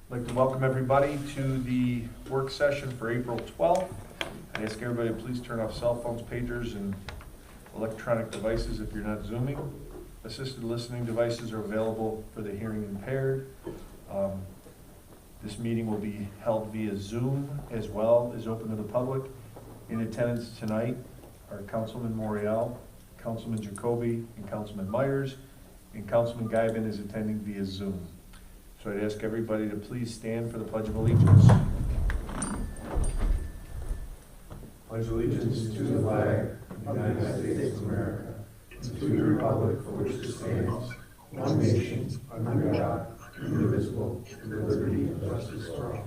I'd like to welcome everybody to the work session for April 12th. I ask everybody to please turn off cell phones, pagers, and electronic devices if you're not Zooming. Assisted listening devices are available for the hearing impaired. This meeting will be held via Zoom as well as open to the public. In attendance tonight are Councilman Morial, Councilman Jacoby, and Councilman Myers, and Councilman Guyban is attending via Zoom. So I'd ask everybody to please stand for the Pledge of Allegiance. Pledge allegiance to the flag of the United States of America, and to the republic for which it stands, one nation, under God, indivisible, with liberty and justice for all.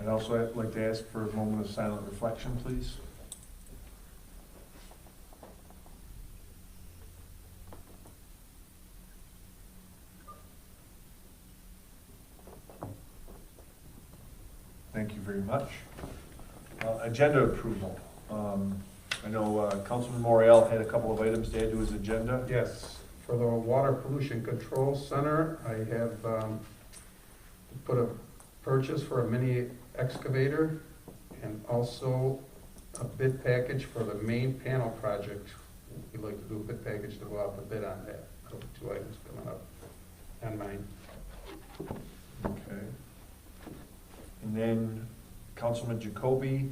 I'd also like to ask for a moment of silent reflection, please. Thank you very much. Agenda approval. I know Councilman Morial had a couple of items to add to his agenda. Yes, for the Water Pollution Control Center, I have put a purchase for a mini excavator and also a bid package for the main panel project. We'd like to do a bid package to go out the bid on that. Those are 2 items coming up on mine. Okay. And then Councilman Jacoby,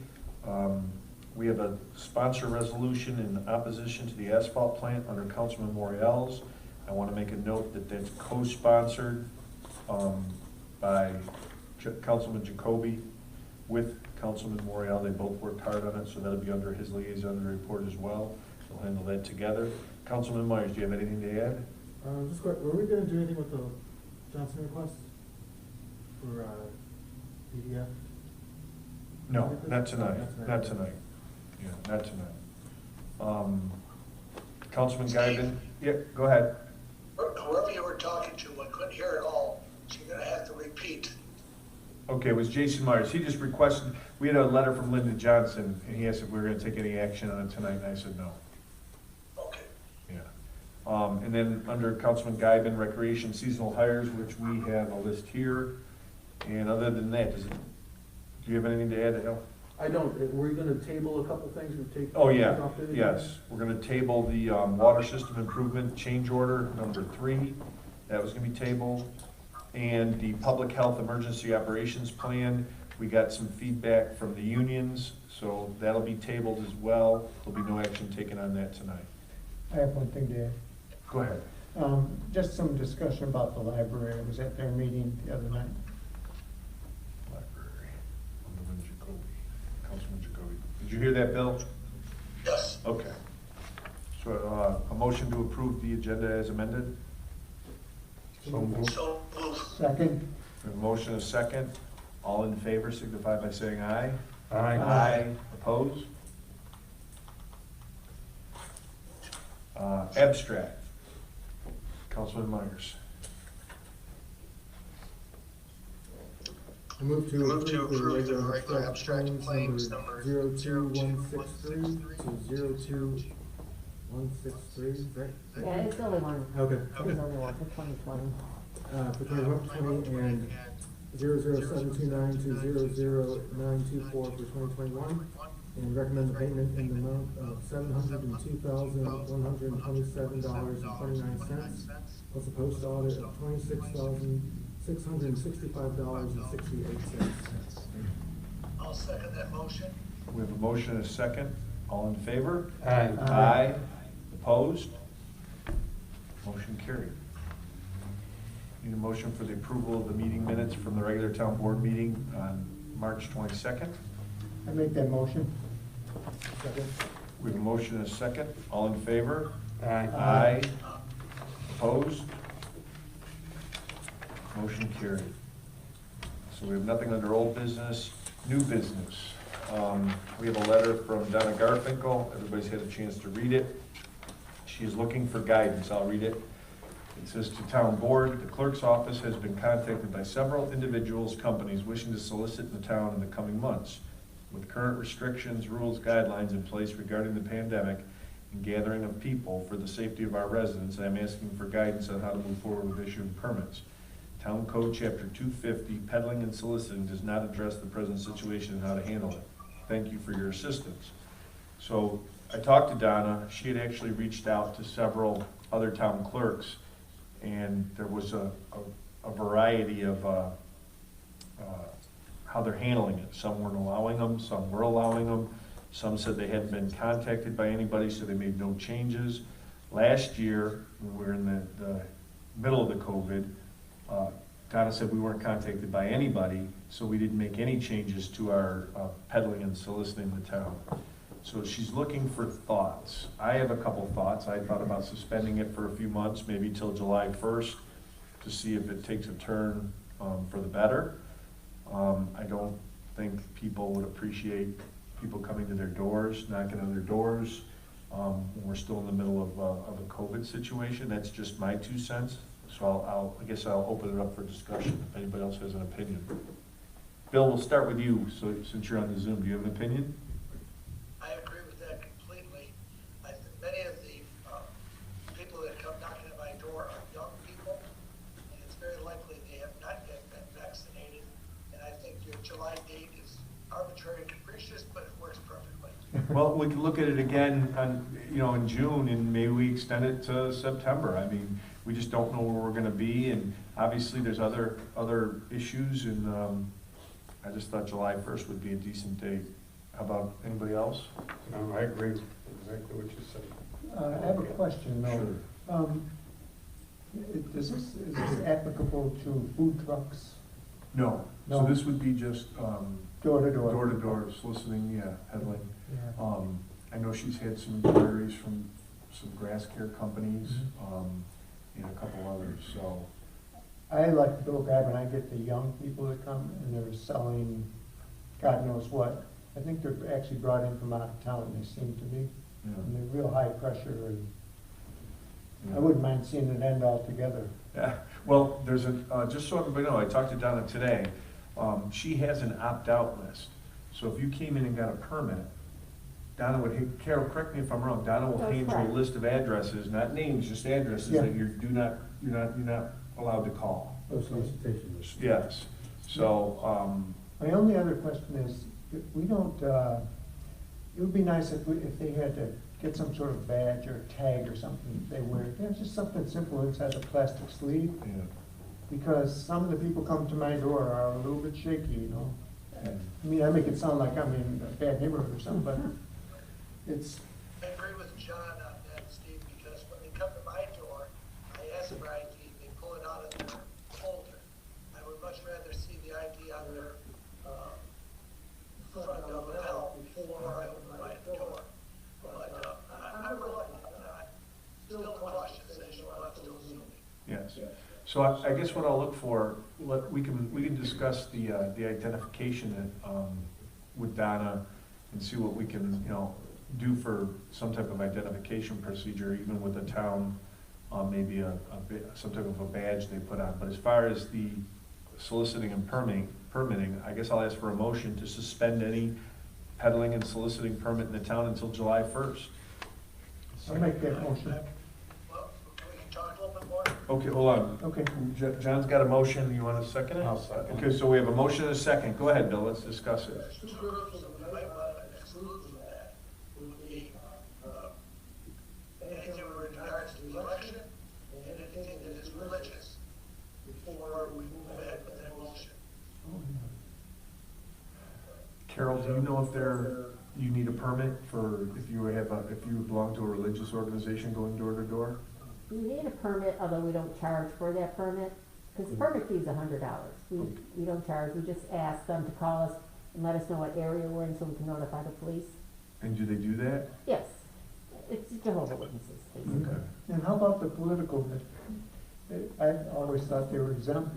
we have a sponsor resolution in opposition to the asphalt plant under Councilman Morial's. I want to make a note that that's co-sponsored by Councilman Jacoby with Councilman Morial. They both worked hard on it, so that'll be under his liaison report as well. We'll handle that together. Councilman Myers, do you have anything to add? Just quick, were we going to do anything with the Johnson request for PDF? No, not tonight. Not tonight. Yeah, not tonight. Councilman Guyban, yeah, go ahead. Whoever you were talking to, I couldn't hear it all, so you're gonna have to repeat. Okay, it was Jason Myers. He just requested, we had a letter from Lyndon Johnson, and he asked if we were gonna take any action on it tonight, and I said no. Okay. Yeah. And then under Councilman Guyban, recreation seasonal hires, which we have a list here. And other than that, do you have anything to add, Al? I don't. Were you going to table a couple things? Oh, yeah, yes. We're gonna table the water system improvement change order number 3. That was gonna be tabled. And the public health emergency operations plan, we got some feedback from the unions, so that'll be tabled as well. There'll be no action taken on that tonight. I have one thing to add. Go ahead. Just some discussion about the library. I was at their meeting the other night. Library, Councilman Jacoby. Did you hear that, Bill? Yes. Okay. So a motion to approve the agenda as amended? So moved. So move. Second? We have a motion, a second. All in favor signify by saying aye. Aye. Aye. Opposed? Abstract. Councilman Myers. I move to Move to approve approve the the regular regular abstract abstract claims claims number number 02163 to 02163, right? Yeah, it's only one. Okay. It's only one for 2020. For 2020 and 00729 to 00924 for 2021. And recommend the payment in the amount of $702,127.29, plus a post audit of $26,665.68. I'll second that motion. We have a motion, a second. All in favor? Aye. Aye. Opposed? Motion carried. Need a motion for the approval of the meeting minutes from the regular town board meeting on March 22nd. I make that motion. Second. We have a motion and a second. All in favor? Aye. Aye. Opposed? Motion carried. So we have nothing under old business. New business. We have a letter from Donna Garfinkel. Everybody's had a chance to read it. She is looking for guidance. I'll read it. It says, to town board, the clerk's office has been contacted by several individuals, companies wishing to solicit in the town in the coming months. With current restrictions, rules, guidelines in place regarding the pandemic, and gathering of people for the safety of our residents, I am asking for guidance on how to move forward with issuing permits. Town Code Chapter 250, peddling and soliciting, does not address the present situation and how to handle it. Thank you for your assistance. So I talked to Donna. She had actually reached out to several other town clerks, and there was a variety of how they're handling it. Some weren't allowing them, some were allowing them. Some said they hadn't been contacted by anybody, so they made no changes. Last year, when we were in the middle of the COVID, Donna said we weren't contacted by anybody, so we didn't make any changes to our peddling and soliciting the town. So she's looking for thoughts. I have a couple thoughts. I thought about suspending it for a few months, maybe till July 1st, to see if it takes a turn for the better. I don't think people would appreciate people coming to their doors, knocking on their doors, when we're still in the middle of a COVID situation. That's just my 2 cents. So I guess I'll open it up for discussion if anybody else has an opinion. Bill, we'll start with you. So since you're on the Zoom, do you have an opinion? I agree with that completely. I think many of the people that come knocking at my door are young people, and it's very likely they have not yet been vaccinated. And I think your July date is arbitrary and capricious, but it works perfectly. Well, we can look at it again on, in June, and maybe we extend it to September. I mean, we just don't know where we're gonna be, and obviously there's other issues, and I just thought July 1st would be a decent date. How about anybody else? No, I agree with exactly what you said. I have a question though. Sure. Is this applicable to food trucks, No. No. So this would be just door to door? door-to-door soliciting, yeah, peddling. Yeah. I know she's had some inquiries from some grass care companies, and a couple others, so. I like to go grab and I get the young people that come and they're selling God knows what. I think they're actually brought in from out of town, they seem to be. Yeah. And they're real high pressure, and Yeah. I wouldn't mind seeing it end altogether. Yeah, well, there's just so everybody knows, I talked to Donna today. She has an opt-out list. So if you came in and got a permit, Donna would, Carol, correct me if I'm wrong, Donna will That's hand you a correct. list of addresses, not names, just addresses Yeah. that you're not allowed to call. Those solicitations. Yes, so, My only other question is, we don't, it would be nice if they had to get some sort of badge or tag or something they wear. Just something simple inside a plastic sleeve, yeah. because some of the people come to my door are a little bit shaky, I mean, I make it sound like I'm in a bad neighborhood or something, but it's, I agree with John on that, Steve, because when they come to my door, I ask for ID, they pull it out of their folder. I would much rather see the ID on their, front of the bell before I open my door. But, I'm reluctant, still cautious, as you are still assuming. Yes. So I guess what I'll look for, we can discuss the identification with Donna and see what we can, do for some type of identification procedure, even with the town, maybe some type of a badge they put on. But as far as the soliciting and permitting, I guess I'll ask for a motion to suspend any peddling and soliciting permit in the town until July 1st. I'll make that motion. Well, we can talk a little bit more. Okay, hold on. Okay. John's got a motion, you want to second it? I'll second. Okay, so we have a motion and a second. Go ahead, Bill, let's discuss it. There's two groups that we might want to exclude from that. Would be, anything with regards to the election and anything that is religious before we move ahead with that motion. Carol, do you know if you need a permit for, if you belong to a religious organization going door to door? We need a permit, although we don't charge for that permit, because the permit fee is $100. We don't charge, we just ask them to call us and let us know what area we're in so we can notify the police. And do they do that? Yes, it's Jehovah's Witnesses, basically. Okay. And how about the political bit? I always thought they were exempt.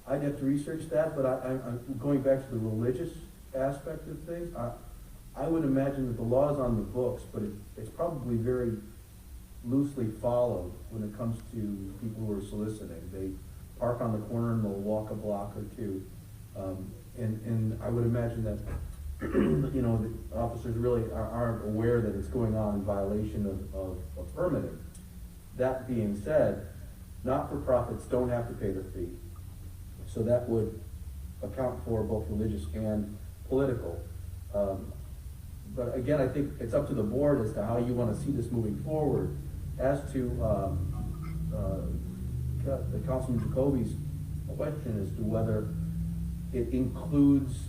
I'd have to research that, but I'm going back to the religious aspect of things. I would imagine that the law is on the books, but it's probably very loosely followed when it comes to people who are soliciting. They park on the corner and they'll walk a block or two. And I would imagine that you know, the officers really aren't aware that it's going on in violation of permitting. That being said, not-for-profits don't have to pay the fee, so that would account for both religious and political. But again, I think it's up to the board as to how you want to see this moving forward. As to the Councilman Jacoby's question as to whether it includes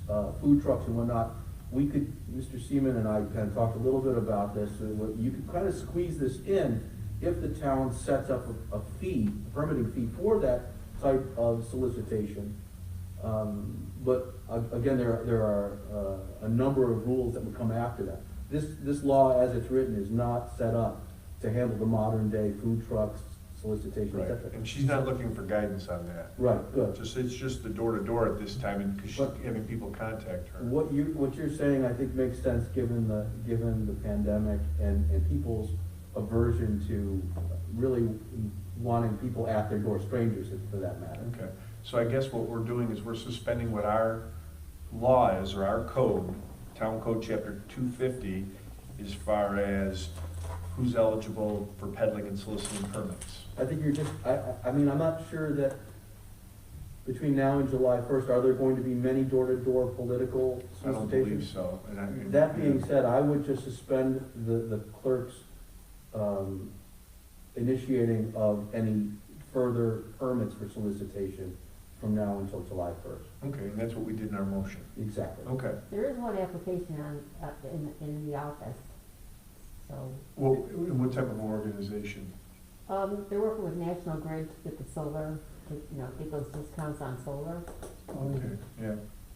food trucks and whatnot, we could, Mr. Seaman and I kind of talked a little bit about this, you could kind of squeeze this in if the town sets up a fee, a permitting fee for that type of solicitation. But again, there are a number of rules that would come after that. This law, as it's written, is not set up to handle the modern day food trucks, solicitation, Right, etc. and she's not looking for guidance on that. Right, good. It's just the door-to-door at this time, and because she's But- having people contact her. What you're saying, I think, makes sense given the pandemic and people's aversion to really wanting people at their door, strangers for that matter. Okay, so I guess what we're doing is we're suspending what our law is, or our code, Town Code Chapter 250, as far as who's eligible for peddling and soliciting permits. I think you're just, I mean, I'm not sure that between now and July 1st, are there going to be many door-to-door political I don't believe solicitations? so. That being said, I would just suspend the clerk's initiating of any further permits for solicitation from now until July 1st. Okay, and that's what we did in our motion. Exactly. Okay, There is one application on, in the office, so. well, and what type of organization? They're working with National Grid to get the solar, you know, get those discounts on solar. Okay, yeah.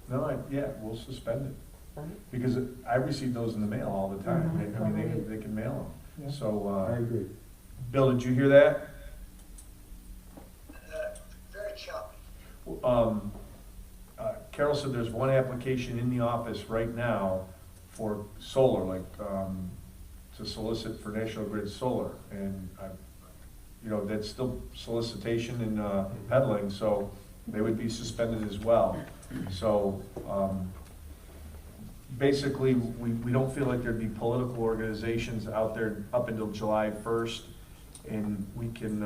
No, yeah, we'll suspend it, Right? because I receive those in the mail all the time. Mhm. I mean, they can mail them. Yeah. So, I agree. Bill, did you hear that? Very choppy. Carol said there's one application in the office right now for solar, like, to solicit for National Grid solar. And, you know, that's still solicitation and peddling, so they would be suspended as well. So, basically, we don't feel like there'd be political organizations out there up until July 1st. And we can,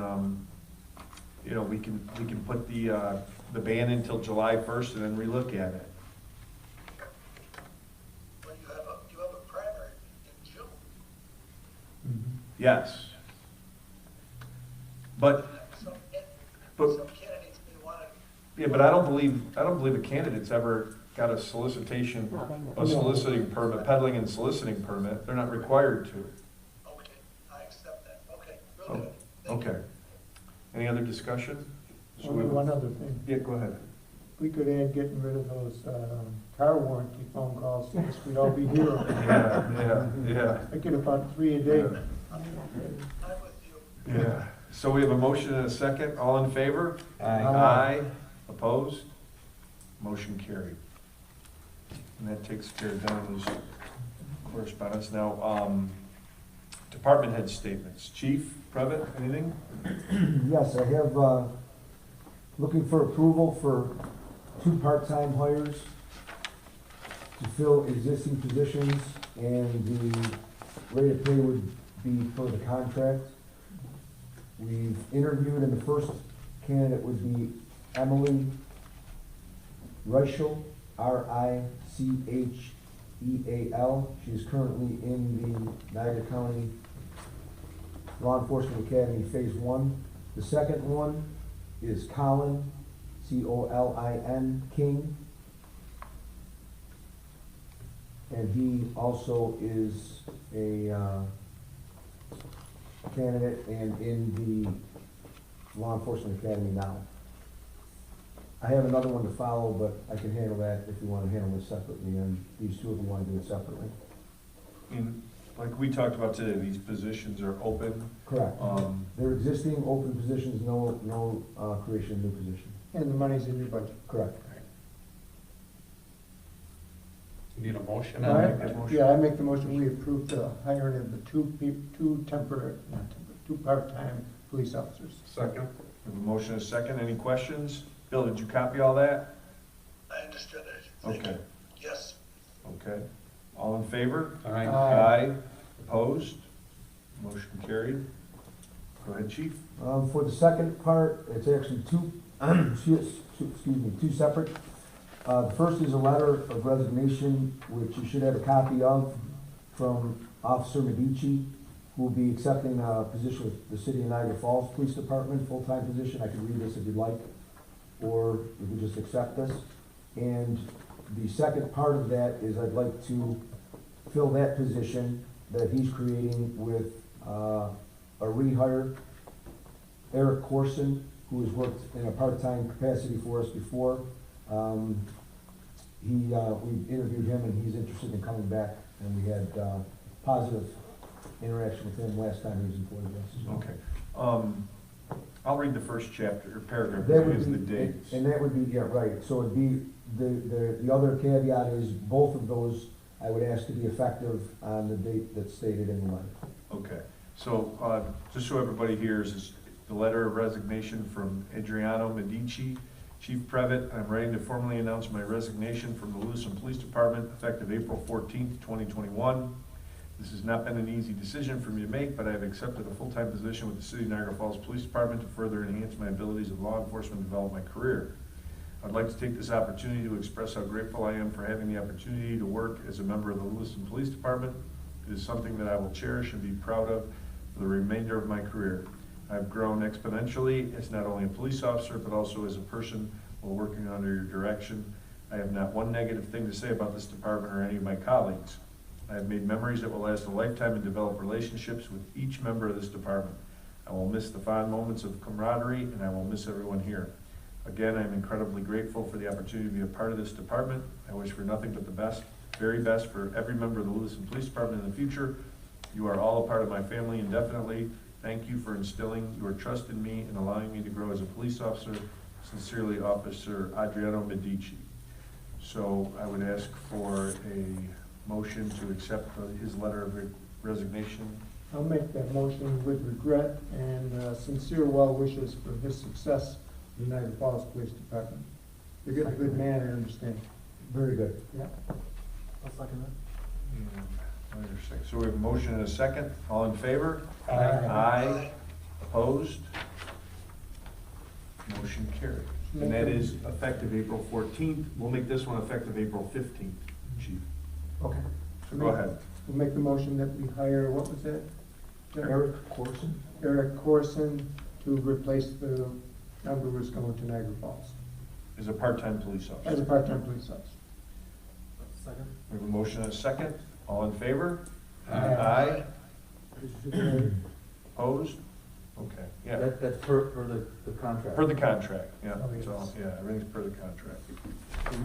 you know, we can put the ban until July 1st and then relook at it. But you have a primary in June. Yes. But, Some but, candidates may want to. yeah, but I don't believe a candidate's ever got a solicitation, No, they never. a soliciting permit, peddling and soliciting permit. They're not required to. Okay, I accept that. Okay, real Oh, good. Thank you. okay. Any other discussion? So Only we- one other thing. Yeah, go ahead. We could add getting rid of those car warranty phone calls, since we'd all be here. Yeah. I get about 3 a day. I'm with you. Yeah. So we have a motion and a second. All in favor? Aye. Opposed? Motion carried. And that takes care of Donna's correspondence. Now, department head statements. Chief Previtt, anything? Yes, I have, looking for approval for 2 part-time hires to fill existing positions, and the rate of pay would be for the contract. We've interviewed, and the first candidate would be Emily Reichel, Richel. She is currently in the Niagara County Law Enforcement Academy Phase 1. The second one is Colin, Colin King. And he also is a candidate and in the Law Enforcement Academy now. I have another one to follow, but I can handle that if you want to handle this separately, and these two of you want to do it separately. And like we talked about today, these positions are open. Correct. Um, They're existing open positions, no creation of new positions. And the money's in your budget. Correct. You need a motion All on right. that? Yeah, I make the motion, we approve the hiring of the two part-time police officers. Second? We have a motion and a second. Any questions? Bill, did you copy all that? I understood it. Thank Okay. you. Yes. Okay, all in favor? Aye. Aye. Opposed? Motion carried. Go ahead, chief. For the second part, it's actually two separate. The first is a letter of resignation, which you should have a copy of, from Officer Medici, who will be accepting a position with the City of Niagara Falls Police Department, full-time position. I can read this if you'd like, or you can just accept this. And the second part of that is I'd like to fill that position that he's creating with a rehire, Eric Corson, who has worked in a part-time capacity for us before. We interviewed him and he's interested in coming back, and we had positive interaction with him last time he was employed with us as well. Okay. I'll read the first chapter, or paragraph, That because would the be, dates. and that would be, yeah, right, so it'd be, the other caveat is both of those I would ask to be effective on the date that's stated in the letter. Okay, so, just so everybody hears, is the letter of resignation from Adriano Medici. Chief Previtt, I'm ready to formally announce my resignation from the Lewiston Police Department effective April 14th, 2021. This has not been an easy decision for me to make, but I have accepted a full-time position with the City of Niagara Falls Police Department to further enhance my abilities of law enforcement and develop my career. I'd like to take this opportunity to express how grateful I am for having the opportunity to work as a member of the Lewiston Police Department. It is something that I will cherish and be proud of for the remainder of my career. I've grown exponentially as not only a police officer, but also as a person while working under your direction. I have not one negative thing to say about this department or any of my colleagues. I have made memories that will last a lifetime and develop relationships with each member of this department. I will miss the fond moments of camaraderie, and I will miss everyone here. Again, I'm incredibly grateful for the opportunity to be a part of this department. I wish for nothing but the best, very best for every member of the Lewiston Police Department in the future. You are all a part of my family indefinitely. Thank you for instilling your trust in me and allowing me to grow as a police officer. Sincerely, Officer Adriano Medici. So I would ask for a motion to accept his letter of resignation. I'll make that motion with regret and sincere well wishes for his success in the Niagara Falls Police Department. You're getting a good man, I understand. Very good. Yeah. I'll second that. So we have a motion and a second. All in favor? Aye. Aye. Opposed? Motion carried. And that is effective April 14th. We'll make this one effective April 15th, Chief. Okay. So go ahead. We'll make the motion that we hire, what was that? Eric Corson? Eric Corson to replace the number who's going to Niagara Falls Is a part-time police officer. as a part-time police officer. Second. We have a motion and a second. All in favor? Aye. Opposed? Okay, yeah. That's per the contract. Per the contract, yeah. Oh, yes. So, yeah, everything's per the contract.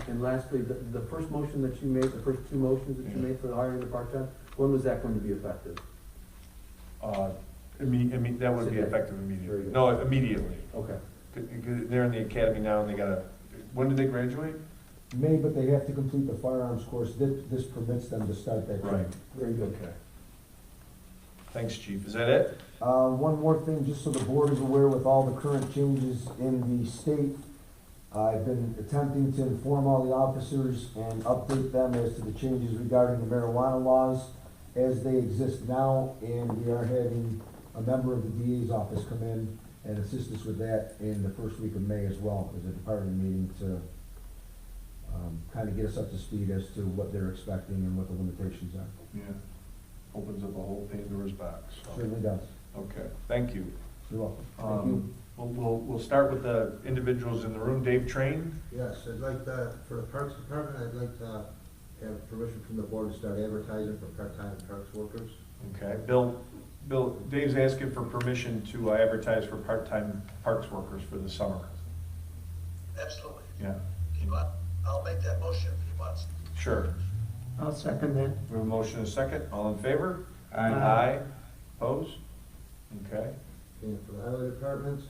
And lastly, the first motion that you made, the first two motions that you made for the hiring of the part-time, when was that going to be effective? That would be effective Very immediately. good. No, immediately. Okay. They're in the academy now and they gotta, when did they graduate? May, but they have to complete the firearms course. This permits them to start that. Right. Very good. Okay. Thanks, chief. Is that it? One more thing, just so the board is aware, with all the current changes in the state, I've been attempting to inform all the officers and update them as to the changes regarding the marijuana laws as they exist now, and we are having a member of the DA's office come in and assist us with that in the first week of May as well, as a department meeting to kind of get us up to speed as to what they're expecting and what the limitations are. Yeah. Opens up a whole Pandora's box. so. Certainly does. Okay, thank you. You're welcome. Thank you. We'll start with the individuals in the room. Dave Train? Yes, I'd like to, for the Parks Department, I'd like to have permission from the board to start advertising for part-time parks workers. Okay. Bill, Dave's asking for permission to advertise for part-time parks workers for the summer. Absolutely. Yeah, I'll make that motion if he wants. sure. I'll second that. We have a motion and a second. All in favor? Aye. Aye. Opposed? Okay. And for the highway department,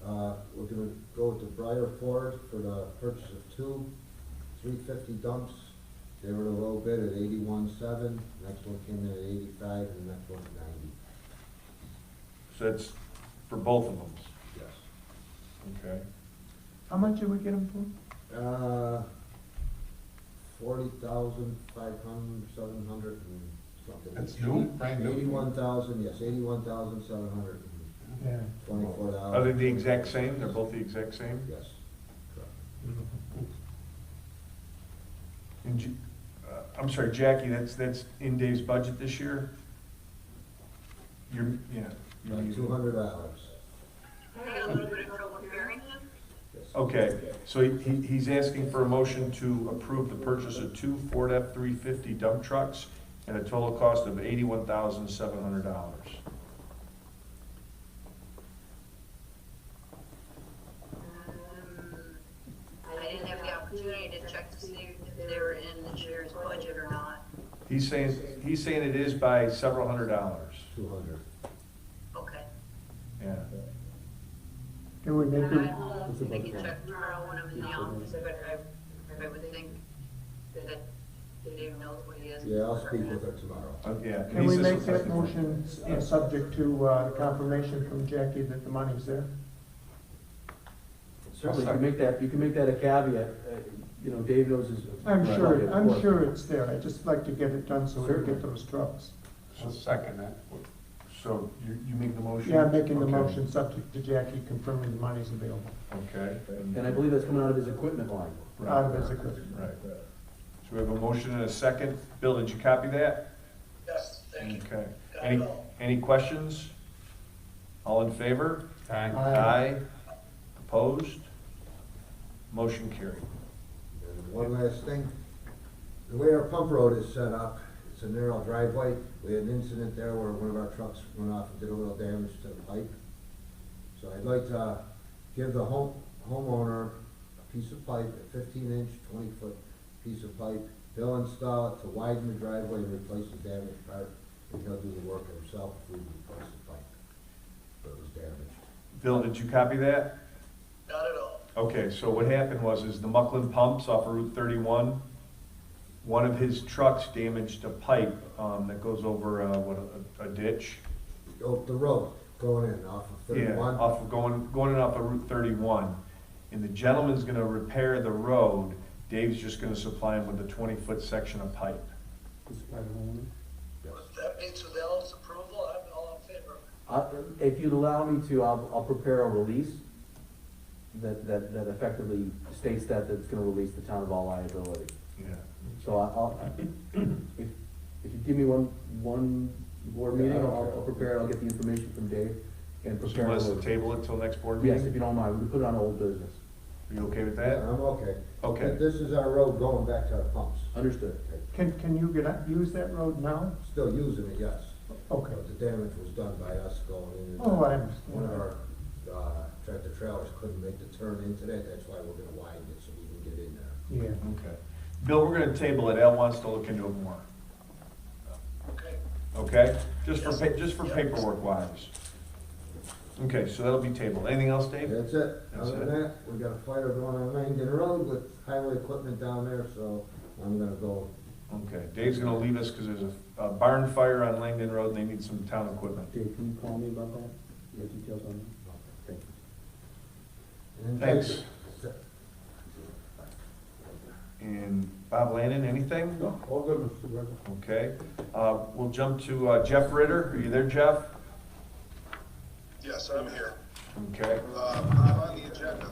we're gonna go with the Briar Ford for the purchase of two 350 dumps. They were a low bid at 81.7, next one came in at 85, and the next one at 90. So that's for both of them? Yes. Okay. How much did we get them for? 40,500, 700 and something. That's new, brand new. 81,000, yes, 81,724 Yeah. Are they the exact same? They're both the exact same? Yes. And I'm sorry, Jackie, that's in Dave's budget this year? You're, yeah. you're Like using- $200. I had a little bit of trouble hearing him. Yes. Okay, so he's asking for a motion to approve the purchase of two Ford F-350 dump trucks at a total cost of $81,700. I didn't have the opportunity to check to see if they were in this year's budget or not. He's saying it is by several $100s. 200. Okay. Yeah. Can we make I it, can check tomorrow when I'm in the office, but I would think that Dave knows what he is. Yeah, I'll speak with her tomorrow. Yeah. can we make that motion subject to confirmation from Jackie that the money's there? Certainly, you can make that a caveat, Dave knows his. I'm Right, sure, of I'm course. sure it's there, I'd just like to get it done so we can get Certainly. those trucks. I'll second that. So you make the motion? Yeah, I'm making the Okay. motion subject to Jackie confirming the money's available Okay. And I believe that's coming out of his equipment line. out of his equipment. Right. So we have a motion and a second. Bill, did you copy that? Yes, thank you. Okay. Got Any, it all. any questions? All in favor? Aye. Aye. Opposed? Motion carried. And one last thing, the way our pump road is set up, it's a narrow driveway. We had an incident there where one of our trucks went off and did a little damage to the pipe. So I'd like to give the homeowner a piece of pipe, a 15-inch, 20-foot piece of pipe. They'll install it to widen the driveway and replace the damaged part, and he'll do the work himself if we replace the pipe that was damaged. Bill, did you copy that? Not at all. Okay, so what happened was the Mucklin Pumps off of Route 31, one of his trucks damaged a pipe that goes over a ditch. Oh, the road going in off of Yeah, 31. off of going in off of Route 31. And the gentleman's gonna repair the road. Dave's just gonna supply him with a 20-foot section of pipe. If that meets with Ellen's approval, I'm all in favor of it. If you'd allow me to, I'll prepare a release that effectively states that it's gonna release the town of all liability. Yeah. So if you give me one board meeting, I'll prepare, I'll get the information from Dave and So you prepare. want us a- to table it till next board Yes, meeting? if you don't mind, we can put it on old business. Are you okay with Yeah, that? I'm okay. Okay. This is our road going back to our pumps. Understood. Can you use that road now? Still using it, yes. Okay. But the damage was done by us going in. Oh, I One of understand. our tractor trailers couldn't make the turn into that, that's why we're gonna widen it so we can get in there. Yeah. Okay. Bill, we're gonna table it. Al wants to look into it more. Okay. Okay? Just for paperwork wise. Okay, so that'll be tabled. Anything else, Dave? That's it. That's Other it. than that, we got a fire going on Langdon Road with highway equipment down there, so I'm gonna go. Okay, Dave's gonna leave us because there's a barn fire on Langdon Road and they need some town equipment. Dave, can you call me about that? You have details on that? Thank you. and Thanks. that's it. And Bob Lannon, anything? No, all good, Mr. President. Okay. We'll jump to Jeff Ritter. Are you there, Jeff? Yes, I'm here. Okay. I'm on the agenda.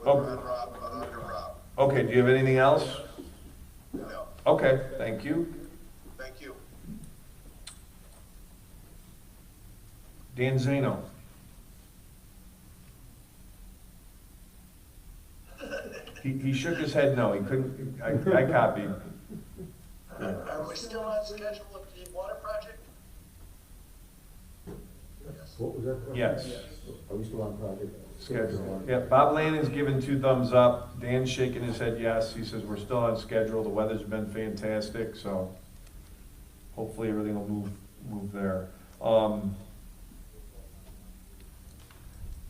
Oh. Under Rob. Okay, do you have anything else? No, Okay, thank you. thank you. Dan Zano. He shook his head no, he couldn't, I copied. Are we still on schedule with the water project? Yes. What was that? Yes. Are we still on project? Schedule. Yeah, Bob Lannon's given 2 thumbs up. Dan's shaking his head yes. He says we're still on schedule. The weather's been fantastic, so hopefully everything will move there.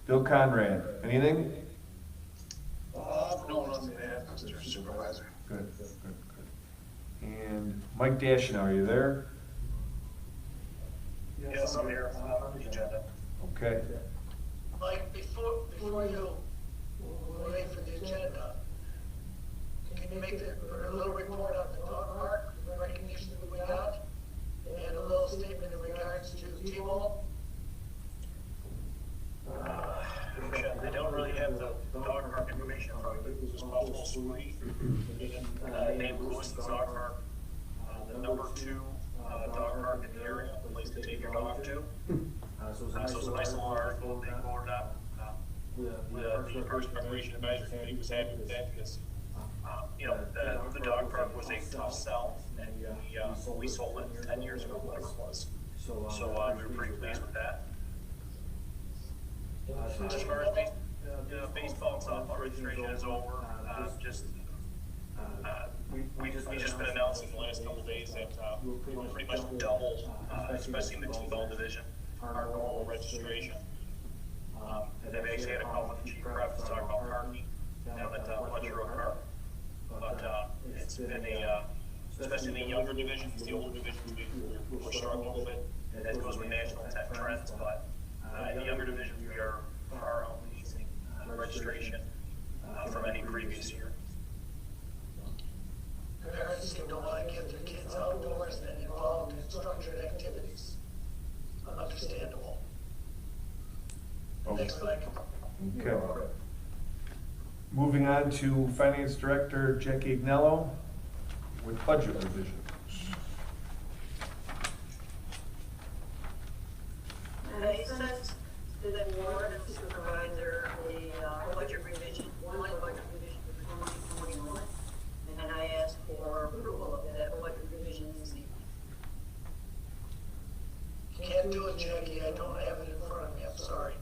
Bill Conrad, anything? No, nothing to add, Mr. Supervisor. Good. And Mike Dashnow, are you there? Yes, I'm here. I'm on the agenda. Okay. Mike, before you wait for the agenda, can make a little report on the dog park, the recognition that we got, and a little statement in regards to T-Mobile. I don't really have the dog park information from it. It was just off the street. Named Lewiston Dog Park, the number 2 dog park in the area, a place to take your dog to. So it was a nice little article they forwarded up. The Parks and Recreation Advisory Committee was happy with that because, the dog park was a tough sell, and we sold it 10 years ago, whatever it was. So we were pretty pleased with that. As far as baseball and softball registration is over, we just been announcing the last couple of days that we'll pretty much double, especially in the T-ball division, our normal registration. And I've actually had a call with the chief rep to talk about parking down at Fletcher Road Park. But it's been especially in the younger divisions, the older divisions, we're struggling a little bit. That goes with national tech trends, but in the younger divisions, we are far outpacing registration from any previous year. Parents seem to want to get their kids outdoors and involved in structured activities. Understandable. Thanks, Mike. Okay. Moving on to Finance Director Jackie Agnello with budget revisions. I sent to the board and supervisor a budget revision, one budget revision for 2021, and I asked for approval of that budget revision this evening. Can't do it, Jackie. I don't have it in front of me. I'm sorry.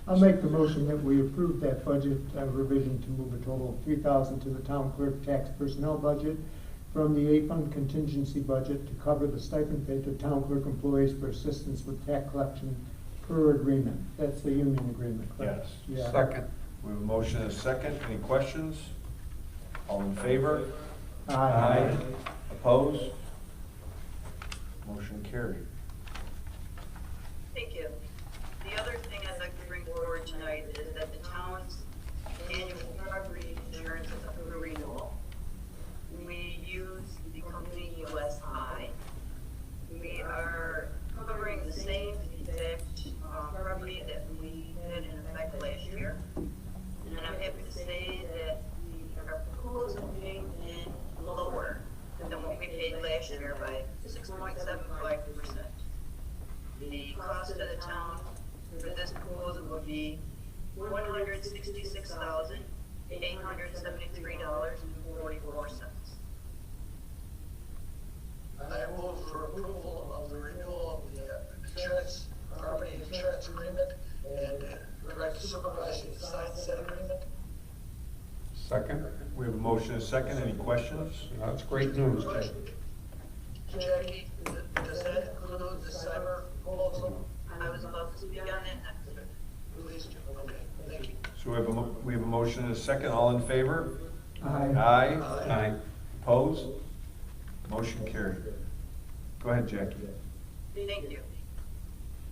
I'll make the motion that we approve that budget revision to move a total of $3,000 to the town clerk tax personnel budget from the A-fund contingency budget to cover the stipend paid to town clerk employees for assistance with tax collection per agreement. That's the union agreement, correct? Yes. Yeah. Second. We have a motion and a second. Any questions? All in favor? Aye. Opposed? Motion carried. Thank you. The other thing I'd like to bring forward tonight is that the town's annual property insurance is up for renewal. We use the company USI. We are covering the same exact property that we had in effect last year. And I'm happy to say that we are proposing in lower than what we paid last year by 6.75%. The cost of the town for this proposal would be $166,873.44. I move for approval of the renewal of the insurance, property insurance agreement, and direct the supervisor to sign said agreement. Second. We have a motion and a second. Any questions? That's great news, Jay. Jackie, does that include the cyber proposal? I was about to speak on that next. Please do. Okay, thank you. So we have a motion and a second. All in favor? Aye. Aye. Opposed? Motion carried. Go ahead, Jackie. Thank you.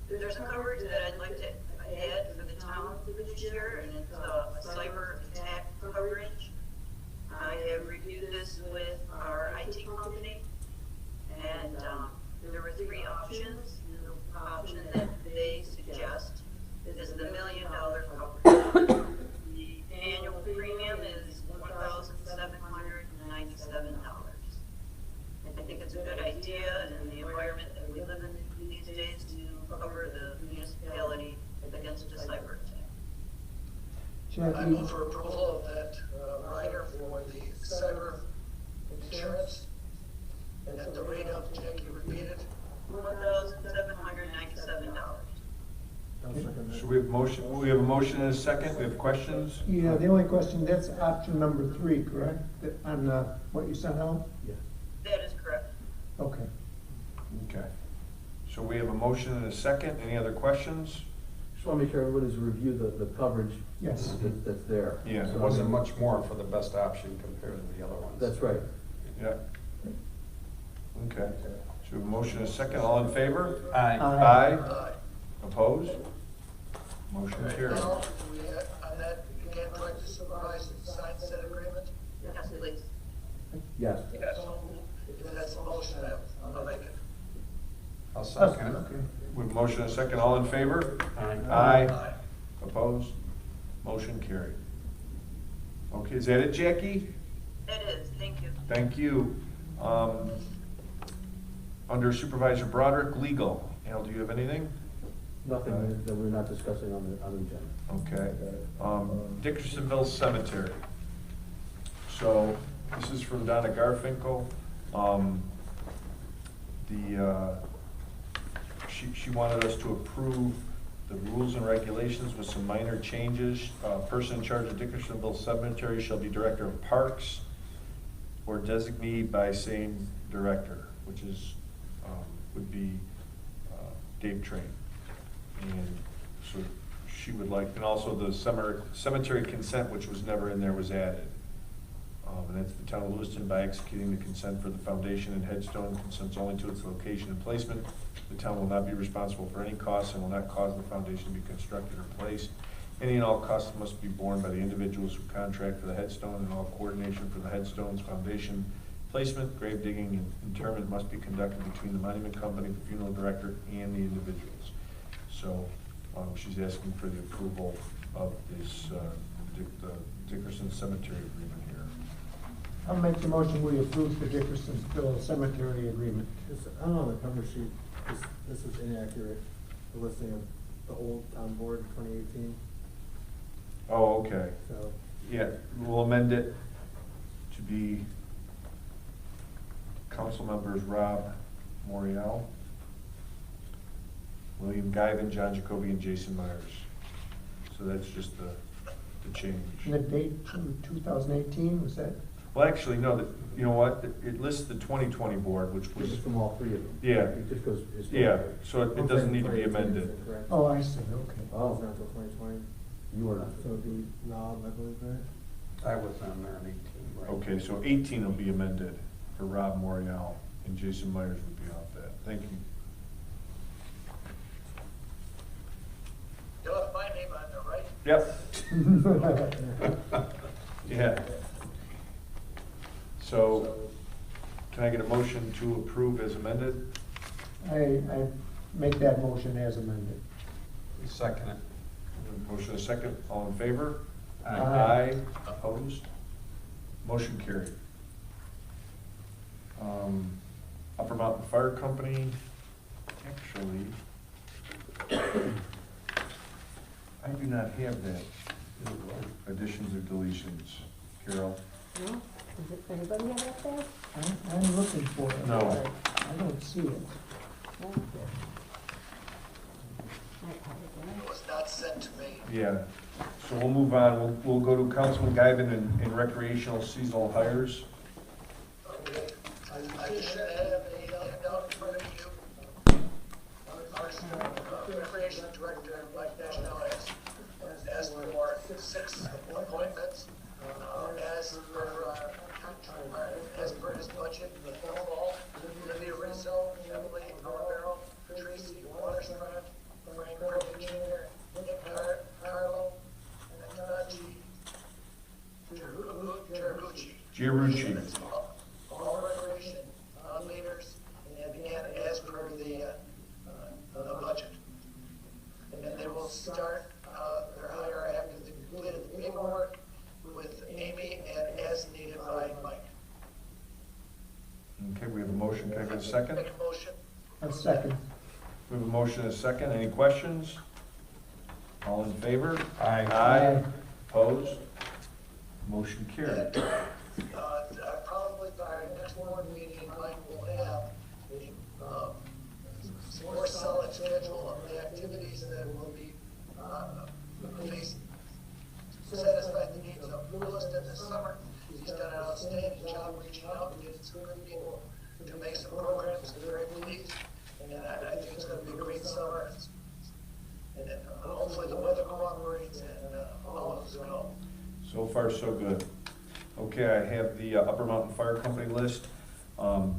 There's a coverage that I'd like to add for the town this year, and it's a cyber attack coverage. I have reviewed this with our IT company, and there were 3 options. The option that they suggest is the $1 million coverage. The annual premium is $1,797. I think it's a good idea in the environment that we live in these days to cover the municipality against a cyber attack. I Jackie, move for approval of that rider for the cyber insurance. And at the rate of, Jackie, repeat it. $1,797. So we have a motion and a second. We have questions? yeah, the only question, that's option number 3, correct? On what you sent out? That is correct. Okay. Okay. So we have a motion and a second. Any other questions? Just want to make sure everybody's reviewed the coverage Yes. that's there. Yeah. It So, wasn't much more for the best option compared to the other ones. That's right. Yeah. Okay. So we have a motion and a second. All in favor? Aye. Aye. Opposed? Motion carried. Now, on that, again, direct the supervisor to sign said agreement. please. Yes. Yes. If that's a motion, I'll make it. I'll second it. Okay. With motion and second, all in favor? Aye. Aye. Opposed? Motion carried. Okay, is that it, Jackie? It is, thank you. Thank you. Under Supervisor Broderick, legal. Al, do you have anything? Nothing that we're not discussing on the agenda. Okay. Dickersonville Cemetery. So, this is from Donna Garfinkel. She wanted us to approve the rules and regulations with some minor changes. Person in charge of Dickersonville Cemetery shall be Director of Parks or designee by same director, which is, would be Dave Train. And so she would like, and also the cemetery consent, which was never in there, was added. And that's the town of Lewiston by executing the consent for the foundation and headstone, consents only to its location and placement. The town will not be responsible for any costs and will not cause the foundation to be constructed or placed. Any and all costs must be borne by the individuals who contract for the headstone, and all coordination for the headstone's foundation placement, grave digging, and interment must be conducted between the monument company, the funeral director, and the individuals. So she's asking for the approval of this the Dickerson Cemetery agreement here. I'll make the motion, we approve the Dickersonville Cemetery agreement. I don't know, on the cover sheet, this is inaccurate, the listing of the old town board 2018, Oh, okay. so. Yeah, we'll amend it to be council members Rob Morial, William Guyvan, John Jacoby, and Jason Myers. So that's just the change. And the date to 2018, was that? Well, actually, no, you know what, it lists the 2020 board, which This was, is from all three of them. Yeah. It just goes. yeah, so it doesn't need to be amended. Oh, I see, okay. Oh, It's not until 2020, you were not. so it'd be Rob, I believe, right? I was on there in 18, right? Okay, so 18 will be amended for Rob Morial, and Jason Myers would be off that. Thank you. You'll have my name on there, right? Yep. Yeah. So, can I get a motion to approve as amended? I make that motion as amended. Second it. Motion a second, all in favor? Aye. Opposed? Motion carried. Upper Mountain Fire Company, actually, I do not have that. Additions or deletions. Carol? No? Does it, anybody have that there? I'm looking for it. No. I don't see it. No? I apologize. It was not sent to me. Yeah, so we'll move on. We'll go to Councilman Guyvan in recreational seasonal hires. Okay. I should have a handout in front of you. Our recreation director, Mike Nash, now has asked for 6 appointments, as per his budget. Overall, Olivia Rizzo, Emily Romero, Tracy Waterstrand, Frank Kirby Jr., Nick Carlo, and Gianlucci. All recreation leaders, and as per the budget. And they will start their hire after they completed the paperwork with Amy and as needed by Mike. Okay, we have a motion. Can I get a second? Make a motion. A second. We have a motion and a second. Any questions? All in favor? Aye. Aye. Opposed? Motion carried. Probably by our next board meeting, Mike will have a more solid schedule of the activities that will be satisfy the needs of Lewiston this summer. He's done an outstanding job reaching out and getting some good people to make some programs. I'm very pleased, and I think it's going to be a great summer. And hopefully the weather cooperates and all of us go. So far, so good. Okay, I have the Upper Mountain Fire Company list.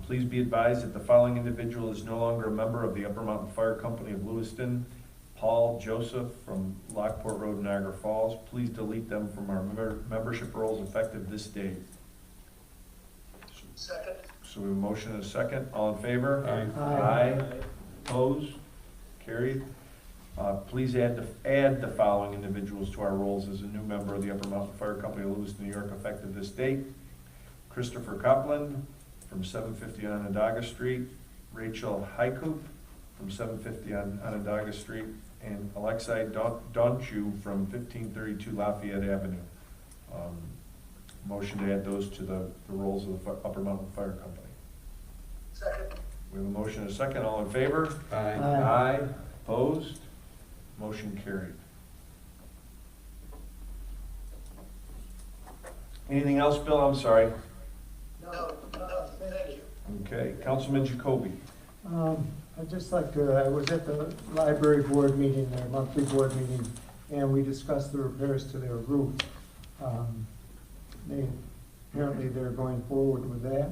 Please be advised that the following individual is no longer a member of the Upper Mountain Fire Company of Lewiston. Paul Joseph from Lockport Road, Niagara Falls. Please delete them from our membership rolls effective this date. Second. So we have a motion and a second. All in favor? Aye. Aye. Opposed? Carried. Please add the following individuals to our rolls as a new member of the Upper Mountain Fire Company of Lewiston, New York, effective this date. Christopher Copland from 750 Onondaga Street, Rachel Hycoop from 750 Onondaga Street, and Alexei Donchu from 1532 Lafayette Avenue. Motion to add those to the rolls of the Upper Mountain Fire Company. Second. We have a motion and a second. All in favor? Aye. Aye. Opposed? Motion carried. Anything else, Bill? I'm sorry. No, thank you. Okay, Councilman Jacoby. I'd just like to, I was at the library board meeting, their monthly board meeting, and we discussed the repairs to their roof. Apparently they're going forward with that.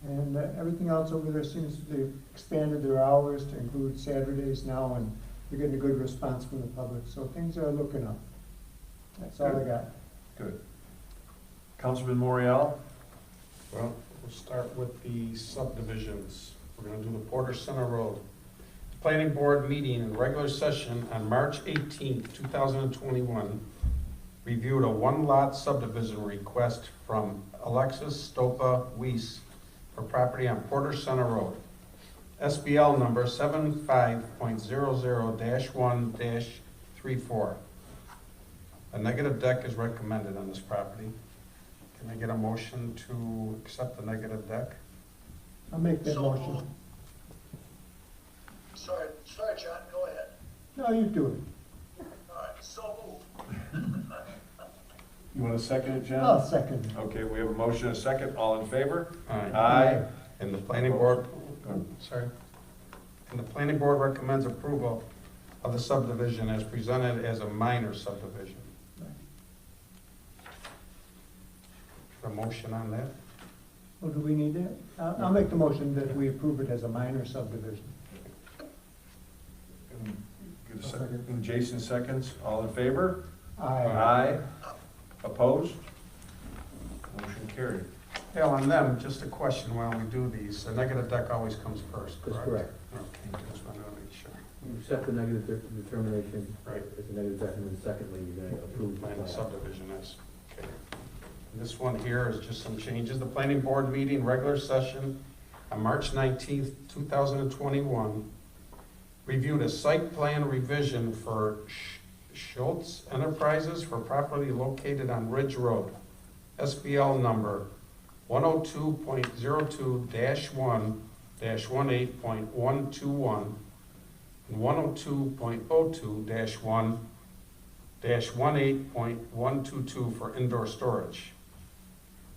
And everything else over there seems they've expanded their hours to include Saturdays now, and they're getting a good response from the public, so things are looking up. That's all I got. Good. Councilman Morial? Well, we'll start with the subdivisions. We're gonna do the Porter Center Road. Planning Board meeting in regular session on March 18th, 2021, reviewed a one-lot subdivision request from Alexis Stopa Weiss for property on Porter Center Road. SBL number 75.00-1-34. A negative deck is recommended on this property. Can I get a motion to accept the negative deck? I'll make that So motion. moved. Sorry, John, go ahead. No, you do it. All right, so moved. You want to second it, John? I'll second it. Okay, we have a motion and a second. All in favor? Aye. And the planning board, Good. sorry. And the planning board recommends approval of the subdivision as presented as a minor subdivision. A motion on that? Well, do we need that? I'll make the motion that we approve it as a minor subdivision. Get a second. And Jason seconds. All in favor? Aye. Aye. Opposed? Motion carried. Yeah, on them, just a question while we do these. The negative deck always comes first, That's correct? correct. Okay, just wanted to make sure. You accept the negative determination. Right. As a negative deck, and then secondly, you're gonna approve the Minor plan. subdivision is, okay. This one here is just some changes. The planning board meeting, regular session on March 19th, 2021, reviewed a site plan revision for Schultz Enterprises for property located on Ridge Road. SBL number 102.02-1-18.121 and 102.02-1-18.122 for indoor storage.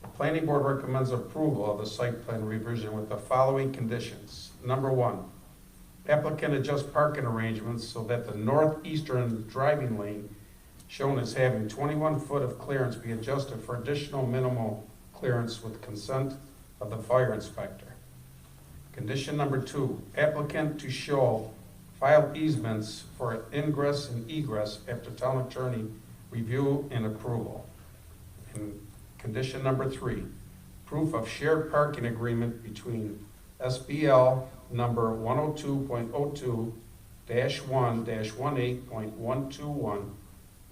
The planning board recommends approval of the site plan revision with the following conditions. Number one, applicant adjust parking arrangements so that the northeastern driving lane shown as having 21 foot of clearance be adjusted for additional minimal clearance with consent of the fire inspector. Condition number two, applicant to show file easements for ingress and egress after town attorney review and approval. And condition number three, proof of shared parking agreement between SBL number 102.02-1-18.121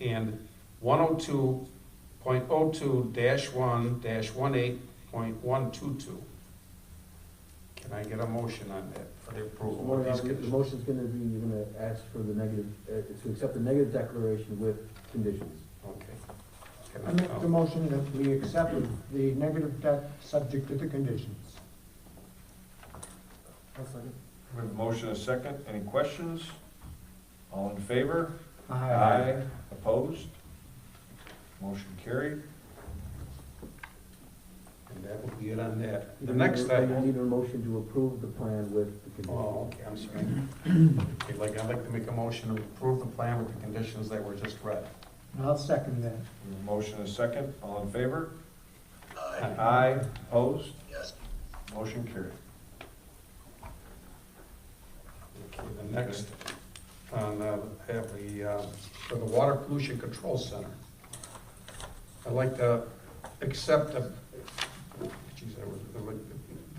and 102.02-1-18.122. Can I get a motion on that for the approval of these The conditions? motion's gonna be, you're gonna ask for the negative, to accept the negative declaration with conditions. Okay. I make the motion that we accept the negative deck subject to the conditions. I'll second. We have a motion and a second. Any questions? All in favor? Aye. Opposed? Motion carried. And that will be it on that. You The need next a- You item. need a motion to approve the plan with the conditions. Oh, okay, I'm sorry. Okay, I'd like to make a motion to approve the plan with the conditions that were just read. I'll second that. We have a motion and a second. All in favor? Aye. Aye. Opposed? Yes. Motion carried. Okay, the next, on, have the, for the Water Pollution Control Center. I'd like to accept a, geez, there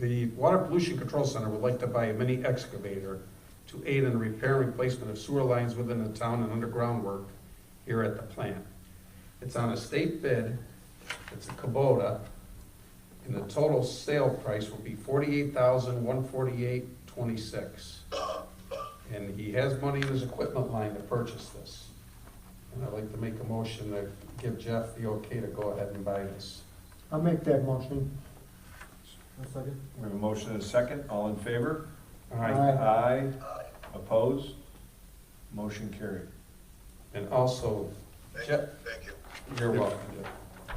The Water Pollution Control Center would like to buy a mini excavator to aid in the repair and replacement of sewer lines within the town and underground work here at the plant. It's on a state bid, it's a Kubota, and the total sale price will be $48,148.26. And he has money in his equipment line to purchase this. And I'd like to make a motion to give Jeff the okay to go ahead and buy this. I'll make that motion. A second. We have a motion and a second. All in favor? Aye. Aye. Opposed? Motion carried. And also, Jeff, Thank you. you're welcome, Jeff.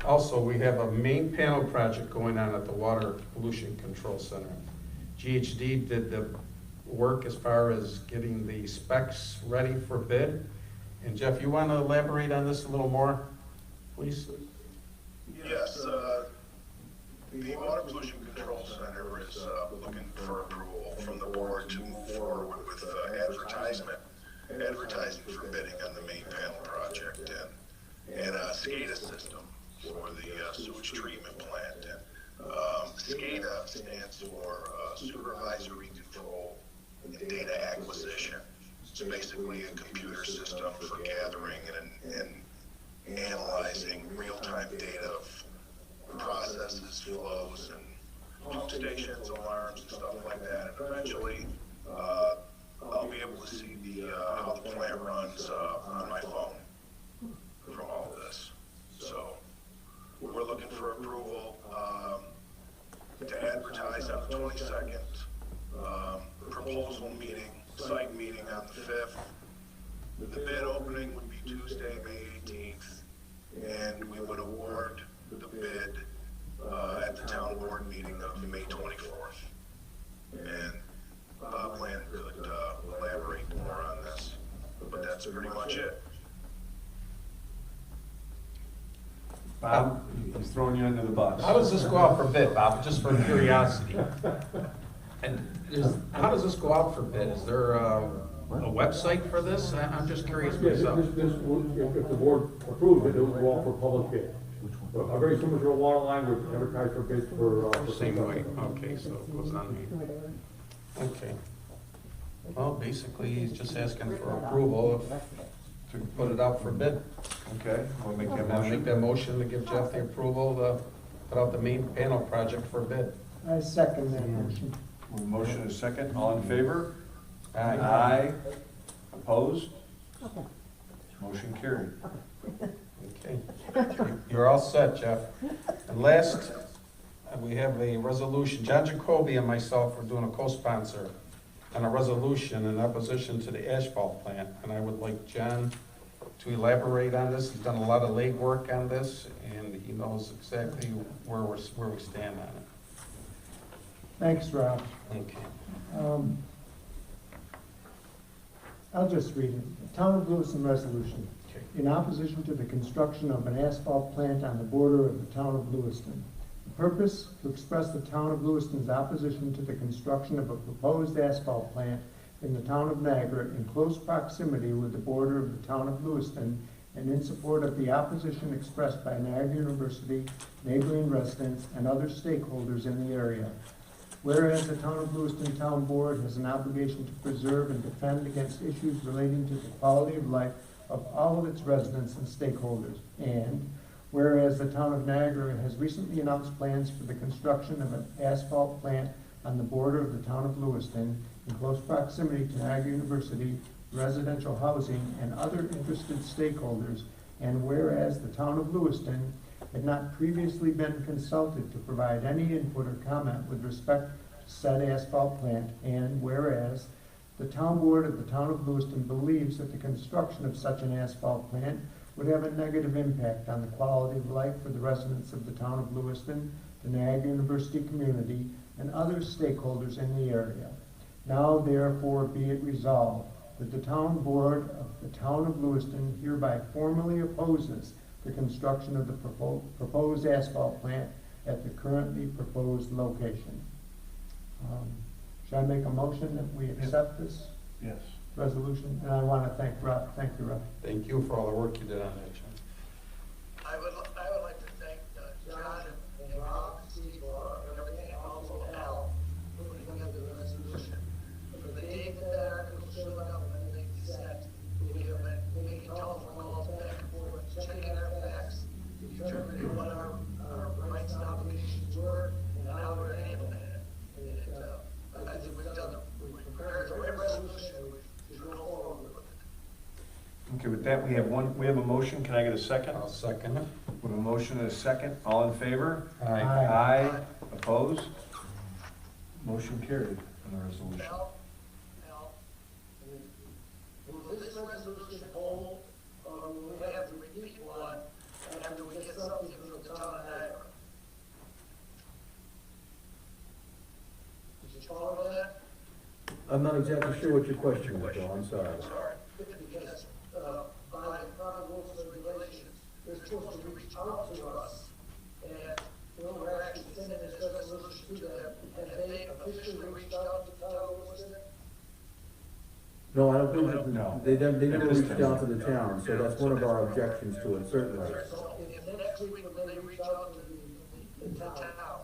Also, we have a main panel project going on at the Water Pollution Control Center. GHD did the work as far as getting the specs ready for bid. And Jeff, you want to elaborate on this a little more, please? Yes, the Water Pollution Control Center is looking for approval from the board to move forward with advertising for bidding on the main panel project and a SCADA system for the sewage treatment plant. And SCADA stands for Supervisory Control and Data Acquisition. It's basically a computer system for gathering and analyzing real-time data of processes, flows, and pump stations, alarms, and stuff like that. And eventually, I'll be able to see how the plant runs on my phone from all of this. So we're looking for approval to advertise on the 22nd, proposal meeting, site meeting on the 5th. The bid opening would be Tuesday, May 18th, and we would award the bid at the town board meeting of May 24th. And Bob Land could elaborate more on this, but that's pretty much it. Bob, he's throwing you under the bus. How does this go out for bid, Bob, just for curiosity? And how does this go out for bid? Is there a website for this? I'm just curious Yes, myself. if the board approves it, it will go out for public bid. A very similar to a water line, would advertise for bids for. Same way, okay, so it goes on me. Okay. Well, basically, he's just asking for approval to put it out for bid. Okay, we'll make that And I'll make motion. that motion to give Jeff the approval to put out the main panel project for bid. I second that motion. We have a motion and a second. All in favor? Aye. Aye. Opposed? Okay. Motion carried. Okay. You're all set, Jeff. And last, we have a resolution. John Jacoby and myself are doing a co-sponsor on a resolution in opposition to the asphalt plant. And I would like John to elaborate on this. He's done a lot of legwork on this, and he knows exactly where we stand on it. Thanks, Rob. Okay. I'll just read it. Town of Lewiston resolution. Okay. In opposition to the construction of an asphalt plant on the border of the town of Lewiston. The purpose, to express the town of Lewiston's opposition to the construction of a proposed asphalt plant in the town of Niagara in close proximity with the border of the town of Lewiston, and in support of the opposition expressed by Niagara University, neighboring residents, and other stakeholders in the area. Whereas the Town of Lewiston Town Board has an obligation to preserve and defend against issues relating to the quality of life of all of its residents and stakeholders. And whereas the Town of Niagara has recently announced plans for the construction of an asphalt plant on the border of the Town of Lewiston in close proximity to Niagara University, residential housing, and other interested stakeholders. And whereas the Town of Lewiston had not previously been consulted to provide any input or comment with respect to said asphalt plant, and whereas the town board of the town of Lewiston believes that the construction of such an asphalt plant would have a negative impact on the quality of life for the residents of the town of Lewiston, the Niagara University community, and other stakeholders in the area. Now therefore be it resolved that the town board of the town of Lewiston hereby formally opposes the construction of the proposed asphalt plant at the currently proposed location. Should I make a motion that we accept this Yes. resolution? And I want to thank Rob. Thank you, Rob. Thank you for all the work you did on that, John. I would like to thank John and Rob, Steve, for everything, and also Al Okay, with that, we have a motion, can I get a second? I'll second it. We have a motion and a second, all in favor? Aye. Aye, opposed? Motion carried on the resolution. Al, will this resolution hold, or will we have to repeat one after we get something from the town of Niagara? Did you follow that? I'm not exactly sure what your question is, Bill, I'm sorry. Because, by proper rules and regulations, they're supposed to reach out to us, and we're actually sending this resolution to them. Have they officially reached out to the town of Lewiston? No, I don't think, that- No. they never At this reached out to the town, so that's one of our objections to it, certainly. So if next week when they reach out to the town,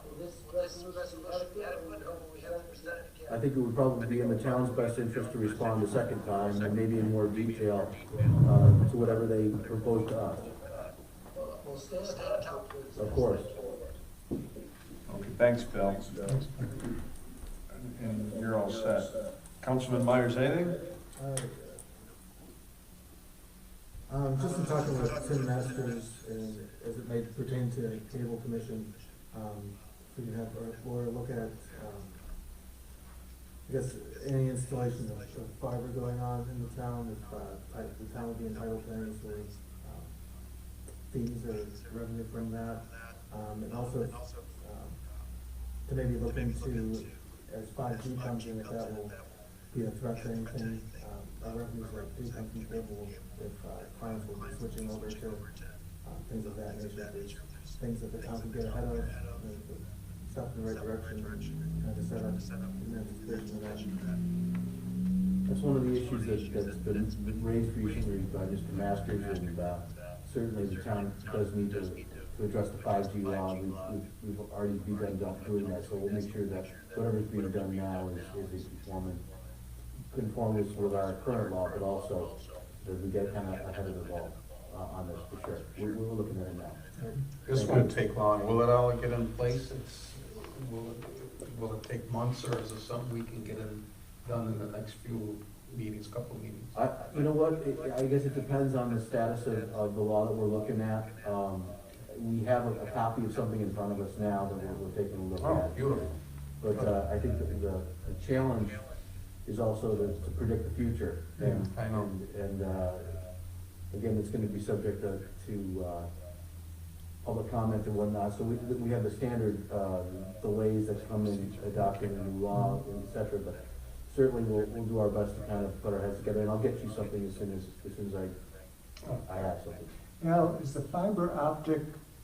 will this resolution be adequate, or will we have to present it again? I think it would probably be in the town's best interest to respond a second time, and maybe in more detail, to whatever they propose to us. We'll stay on top. Of course. Okay, thanks, Bill. And you're all set. Councilman Myers, anything? Just in talking with Tim Masters, and as it may pertain to the cable commission, if we can have Laura look at, I guess, any installation of fiber going on in the town, if, the town would be entitled to any sort of, fees or revenue from that. And also, to maybe look into, as 5G comes in, if that will be a threat to anything. Our revenues do come from cable, if clients will be switching over to things of that nature. There's things that the town can get ahead of, stuff in the right direction, and to set up in anticipation of that. That's one of the issues that's been raised recently by Mr. Masters, and certainly the town does need to address the 5G law. We've already begun doing that, so we'll make sure that whatever's being done now is conformist with our current law, but also that we get kind of ahead of the ball on this for sure. We're looking at it now. This won't take long. Will it all get in place? Will it take months, or is it something we can get done in the next few meetings, couple meetings? You know what, I guess it depends on the status of the law that we're looking at. We have a copy of something in front of us now that we're taking a look at. Oh, beautiful. But I think that the challenge is also to predict the future. And, I know. And again, it's gonna be subject to public comment and whatnot. So we have the standard delays that come in adopting a new law, et cetera. But certainly we'll do our best to kind of put our heads together, and I'll get you something as soon as I have something. Now, is the fiber optic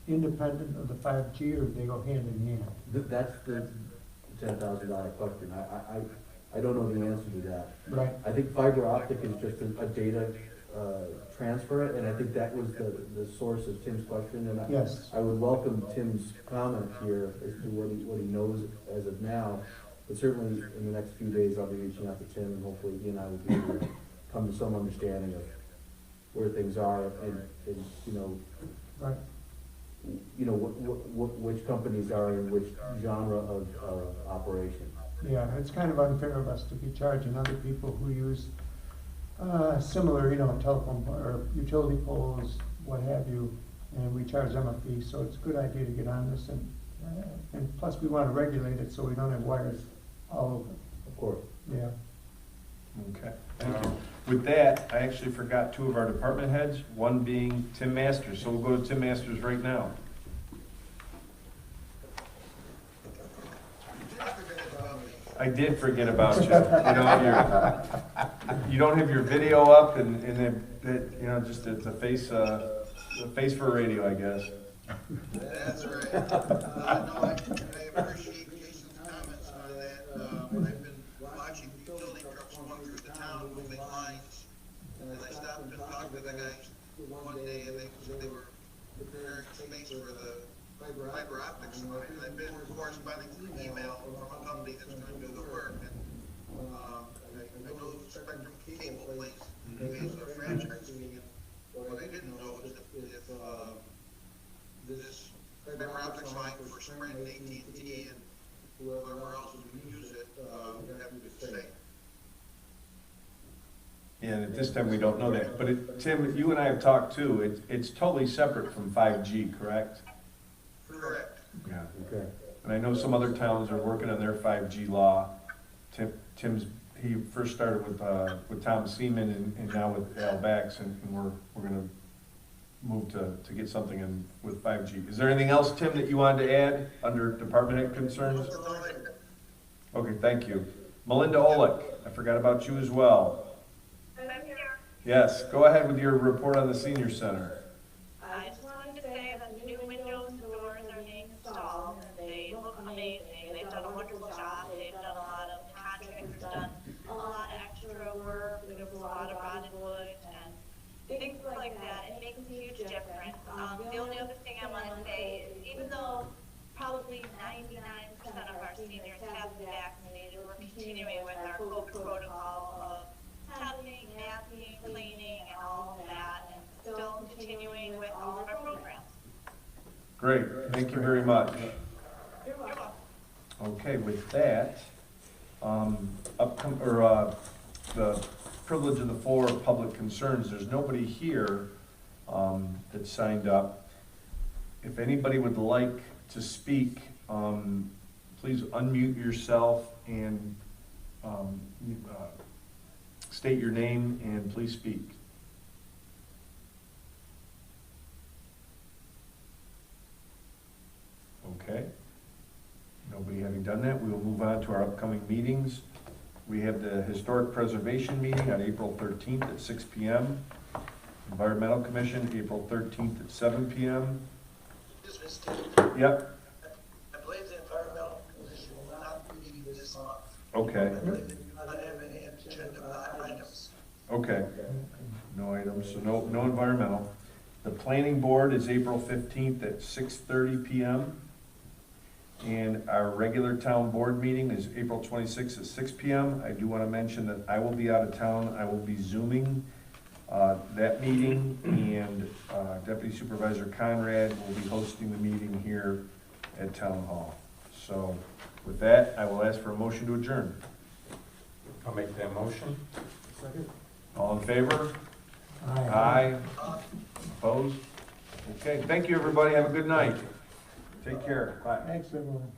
independent of the 5G, or do they go hand in hand? That's the $10,000 question. I don't know the answer to that. Right. I think fiber optic is just a data transfer, and I think that was the source of Tim's question. And Yes. I would welcome Tim's comment here as to what he knows as of now. But certainly in the next few days, I'll be reaching out to Tim, and hopefully he and I will be able to come to some understanding of where things are, and you know, Right. which companies are in which genre of operation. Yeah, it's kind of unfair of us to be charging other people who use similar, telephone or utility poles, what have you, and we charge them a fee. So it's a good idea to get on this, and plus we want to regulate it so we don't have wires all over. Of course. Yeah. Okay, thank you. With that, I actually forgot two of our department heads, one being Tim Masters, so we'll go to Tim Masters right now. I did forget about you. You don't have your video up, and just it's a face for radio, I guess. That's right. I appreciate Jason's comments on that. I've been watching utility trucks going through the town moving lines, and I stopped and talked to the guys one day, and they were preparing space for the fiber optics line. And I've been corresponding through email from a company that's going to do the work, and I know Spectrum Cable plays a franchise fee. What I didn't know is if this fiber optics line for Sprint, AT&T, and whoever else would use it, would have to stay. And at this time, we don't know that. But Tim, you and I have talked too. It's totally separate from 5G, correct? Correct. Yeah. Okay. And I know some other towns are working on their 5G law. He first started with Tom Seaman and now with Al Bax, and we're gonna move to get something in with 5G. Is there anything else, Tim, that you wanted to add under department head concerns? Okay, thank you. Melinda Olick, I forgot about you as well. I'm here. Yes, go ahead with your report on the senior center. I just wanted to say that the new windows and doors are being installed, and they look amazing. They've done a wonderful job. They've done a lot of, contractors done a lot of extra work. There was a lot of rotted wood and things like that. It makes a huge difference. The only other thing I want to say is even though probably 99% of our seniors have been vaccinated, we're continuing with our COVID protocol of testing, masking, cleaning, and all of that, and still continuing with all of our programs. Great, thank you very much. You're welcome. Okay, with that, the privilege of the floor of public concerns, there's nobody here that signed up. If anybody would like to speak, please unmute yourself and state your name and please speak. Okay. Nobody having done that, we will move on to our upcoming meetings. We have the Historic Preservation meeting on April 13th at 6 p.m. Environmental Commission, April 13th at 7 p.m. Excuse me, Steve. Yep, I believe the environmental commission will not be meeting this month. okay, I believe they do not have any agenda items. okay. No items, so no environmental. The Planning Board is April 15th at 6:30 p.m. And our regular town board meeting is April 26th at 6 p.m. I do want to mention that I will be out of town. I will be Zooming that meeting, and Deputy Supervisor Conrad will be hosting the meeting here at Town Hall. So with that, I will ask for a motion to adjourn. I'll make that motion. Second? All in favor? Aye. Opposed? Okay, thank you, everybody. Have a good night. Take care. Bye. Thanks, everyone.